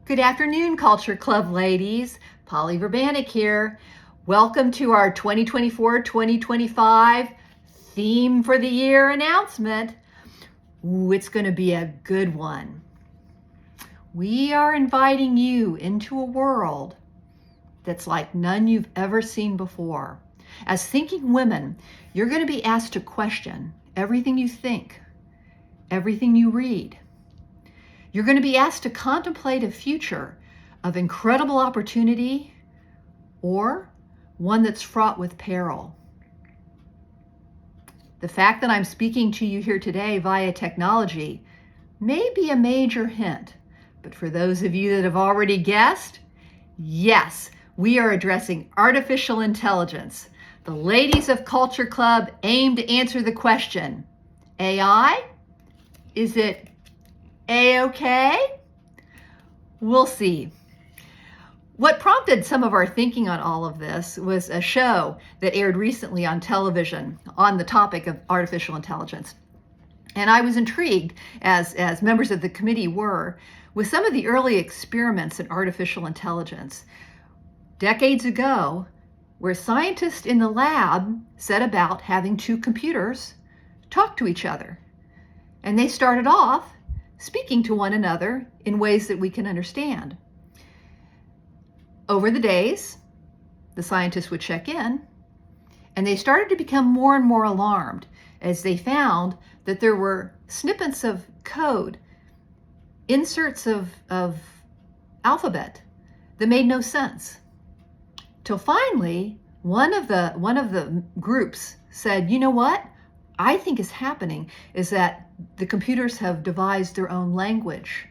Good afternoon, Culture Club ladies. Polly Verbanic here. Welcome to our 2024-2025 theme for the year announcement. Ooh, it's going to be a good one. We are inviting you into a world that's like none you've ever seen before. As thinking women, you're going to be asked to question everything you think, everything you read. You're going to be asked to contemplate a future of incredible opportunity or one that's fraught with peril. The fact that I'm speaking to you here today via technology may be a major hint, but for those of you that have already guessed, yes, we are addressing artificial intelligence. The ladies of Culture Club aim to answer the question, AI? Is it A-okay? We'll see. What prompted some of our thinking on all of this was a show that aired recently on television on the topic of artificial intelligence. And I was intrigued, as members of the committee were, with some of the early experiments in artificial intelligence decades ago, where scientists in the lab set about having two computers talk to each other. And they started off speaking to one another in ways that we can understand. Over the days, the scientists would check in, and they started to become more and more alarmed as they found that there were snippets of code, inserts of alphabet that made no sense. Till finally, one of the groups said, you know what I think is happening is that the computers have devised their own language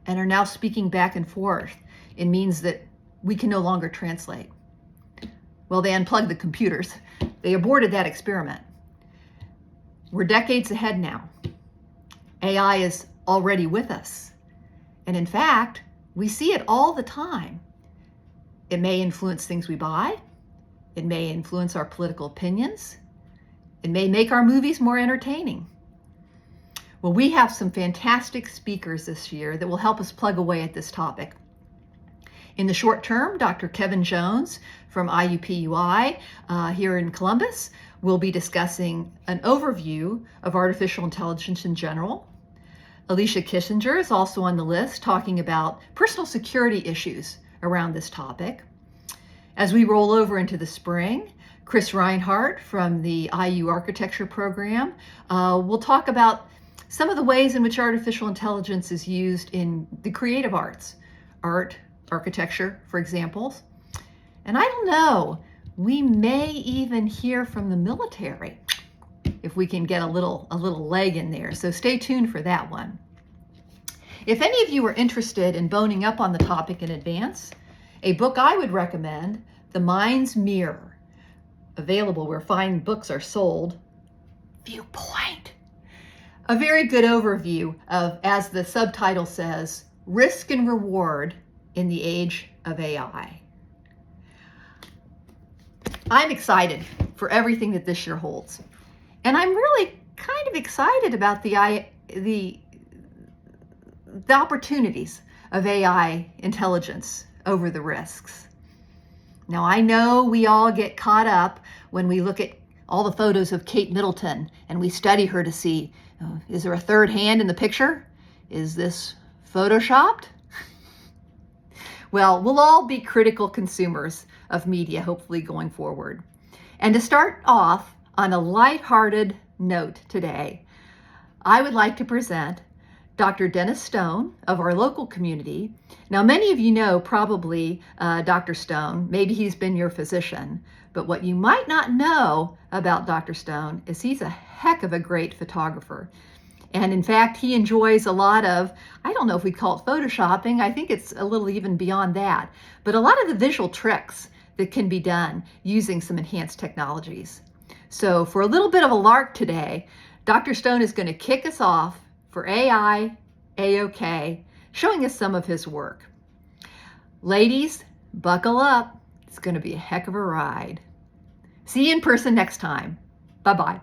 and are now speaking back and forth in means that we can no longer translate. Well, they unplugged the computers. They aborted that experiment. We're decades ahead now. AI is already with us. And in fact, we see it all the time. It may influence things we buy. It may influence our political opinions. It may make our movies more entertaining. Well, we have some fantastic speakers this year that will help us plug away at this topic. In the short term, Dr. Kevin Jones from IUPUI here in Columbus will be discussing an overview of artificial intelligence in general. Alicia Kissinger is also on the list, talking about personal security issues around this topic. As we roll over into the spring, Chris Reinhardt from the IU Architecture Program will talk about some of the ways in which artificial intelligence is used in the creative arts, art, architecture, for example. And I don't know, we may even hear from the military if we can get a little leg in there. So stay tuned for that one. If any of you are interested in boning up on the topic in advance, a book I would recommend, The Mind's Mirror, available where fine books are sold. Viewpoint. A very good overview of, as the subtitle says, risk and reward in the age of AI. I'm excited for everything that this year holds. And I'm really kind of excited about the opportunities of AI intelligence over the risks. Now, I know we all get caught up when we look at all the photos of Kate Middleton and we study her to see, is there a third hand in the picture? Is this photoshopped? Well, we'll all be critical consumers of media, hopefully going forward. And to start off on a lighthearted note today, I would like to present Dr. Dennis Stone of our local community. Now, many of you know probably Dr. Stone. Maybe he's been your physician. But what you might not know about Dr. Stone is he's a heck of a great photographer. And in fact, he enjoys a lot of, I don't know if we'd call it photoshopping. I think it's a little even beyond that. But a lot of the visual tricks that can be done using some enhanced technologies. So for a little bit of a lark today, Dr. Stone is going to kick us off for AI, A-OK, showing us some of his work. Ladies, buckle up. It's going to be a heck of a ride. See you in person next time. Bye-bye.